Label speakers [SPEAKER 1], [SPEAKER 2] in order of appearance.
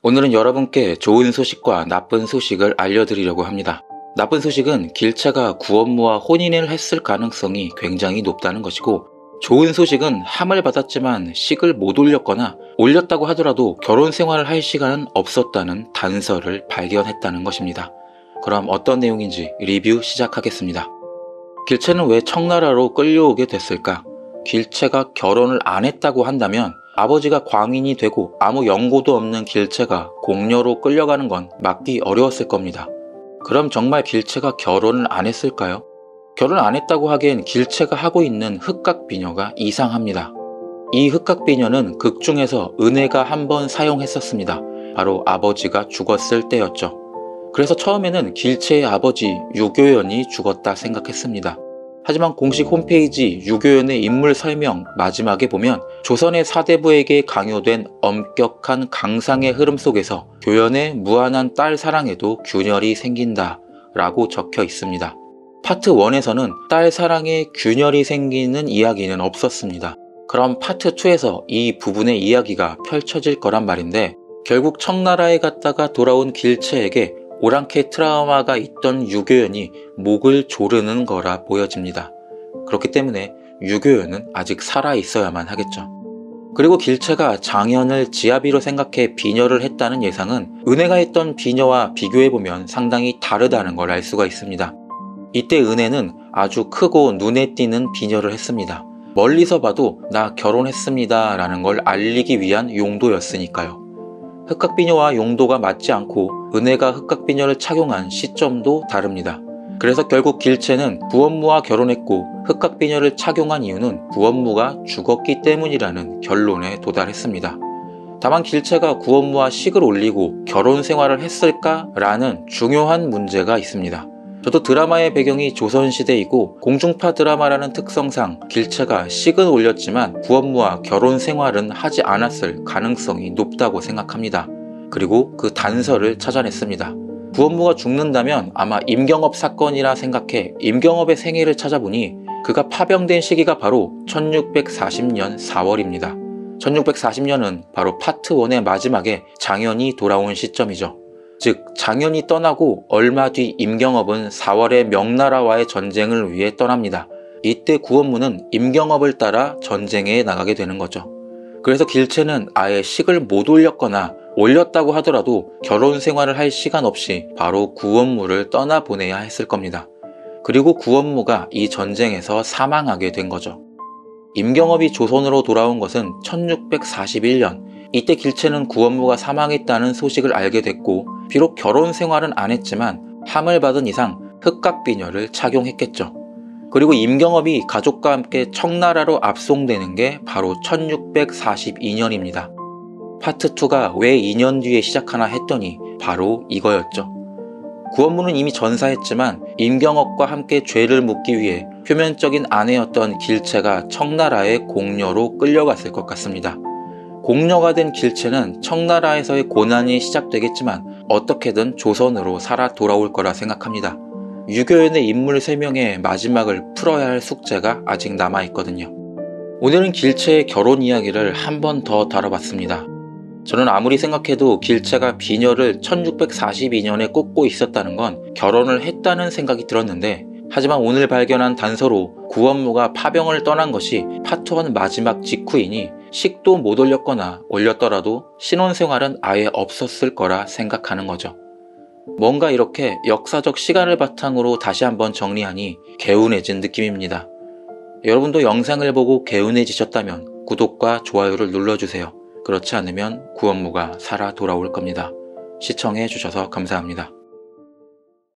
[SPEAKER 1] 오늘은 여러분께 좋은 소식과 나쁜 소식을 알려드리려고 합니다. 나쁜 소식은 길채가 구원무와 혼인을 했을 가능성이 굉장히 높다는 것이고, 좋은 소식은 함을 받았지만 식을 못 올렸거나 올렸다고 하더라도 결혼 생활을 할 시간은 없었다는 단서를 발견했다는 것입니다. 그럼 어떤 내용인지 리뷰 시작하겠습니다. 길채는 왜 청나라로 끌려오게 됐을까? 길채가 결혼을 안 했다고 한다면 아버지가 광인이 되고 아무 연고도 없는 길채가 공녀로 끌려가는 건 막기 어려웠을 겁니다. 그럼 정말 길채가 결혼을 안 했을까요? 결혼 안 했다고 하기엔 길채가 하고 있는 흑각비녀가 이상합니다. 이 흑각비녀는 극중에서 은혜가 한번 사용했었습니다. 바로 아버지가 죽었을 때였죠. 그래서 처음에는 길채의 아버지 유교연이 죽었다 생각했습니다. 하지만 공식 홈페이지 유교연의 인물 설명 마지막에 보면 조선의 사대부에게 강요된 엄격한 강상의 흐름 속에서 교연의 무한한 딸 사랑에도 균열이 생긴다 라고 적혀 있습니다. 파트 1에서는 딸 사랑에 균열이 생기는 이야기는 없었습니다. 그럼 파트 2에서 이 부분의 이야기가 펼쳐질 거란 말인데, 결국 청나라에 갔다가 돌아온 길채에게 오랑캐 트라우마가 있던 유교연이 목을 조르는 거라 보여집니다. 그렇기 때문에 유교연은 아직 살아있어야만 하겠죠. 그리고 길채가 장현을 지아비로 생각해 비녀를 했다는 예상은 은혜가 했던 비녀와 비교해보면 상당히 다르다는 걸 알 수가 있습니다. 이때 은혜는 아주 크고 눈에 띄는 비녀를 했습니다. 멀리서 봐도 나 결혼했습니다 라는 걸 알리기 위한 용도였으니까요. 흑각비녀와 용도가 맞지 않고 은혜가 흑각비녀를 착용한 시점도 다릅니다. 그래서 결국 길채는 구원무와 결혼했고 흑각비녀를 착용한 이유는 구원무가 죽었기 때문이라는 결론에 도달했습니다. 다만 길채가 구원무와 식을 올리고 결혼 생활을 했을까라는 중요한 문제가 있습니다. 저도 드라마의 배경이 조선시대이고 공중파 드라마라는 특성상 길채가 식은 올렸지만 구원무와 결혼 생활은 하지 않았을 가능성이 높다고 생각합니다. 그리고 그 단서를 찾아냈습니다. 구원무가 죽는다면 아마 임경업 사건이라 생각해 임경업의 생애를 찾아보니 그가 파병된 시기가 바로 1640년 4월입니다. 1640년은 바로 파트 1의 마지막에 장현이 돌아온 시점이죠. 즉 장현이 떠나고 얼마 뒤 임경업은 4월에 명나라와의 전쟁을 위해 떠납니다. 이때 구원무는 임경업을 따라 전쟁에 나가게 되는 거죠. 그래서 길채는 아예 식을 못 올렸거나 올렸다고 하더라도 결혼 생활을 할 시간 없이 바로 구원무를 떠나보내야 했을 겁니다. 그리고 구원무가 이 전쟁에서 사망하게 된 거죠. 임경업이 조선으로 돌아온 것은 1641년, 이때 길채는 구원무가 사망했다는 소식을 알게 됐고, 비록 결혼 생활은 안 했지만 함을 받은 이상 흑각비녀를 착용했겠죠. 그리고 임경업이 가족과 함께 청나라로 압송되는 게 바로 1642년입니다. 파트 2가 왜 2년 뒤에 시작하나 했더니 바로 이거였죠. 구원무는 이미 전사했지만 임경업과 함께 죄를 묻기 위해 표면적인 아내였던 길채가 청나라의 공녀로 끌려갔을 것 같습니다. 공녀가 된 길채는 청나라에서의 고난이 시작되겠지만 어떻게든 조선으로 살아 돌아올 거라 생각합니다. 유교연의 인물 3명의 마지막을 풀어야 할 숙제가 아직 남아있거든요. 오늘은 길채의 결혼 이야기를 한 번 더 다뤄봤습니다. 저는 아무리 생각해도 길채가 비녀를 1642년에 꽂고 있었다는 건 결혼을 했다는 생각이 들었는데, 하지만 오늘 발견한 단서로 구원무가 파병을 떠난 것이 파트 1 마지막 직후이니 식도 못 올렸거나 올렸더라도 신혼생활은 아예 없었을 거라 생각하는 거죠. 뭔가 이렇게 역사적 시간을 바탕으로 다시 한번 정리하니 개운해진 느낌입니다. 여러분도 영상을 보고 개운해지셨다면 구독과 좋아요를 눌러주세요. 그렇지 않으면 구원무가 살아 돌아올 겁니다. 시청해 주셔서 감사합니다.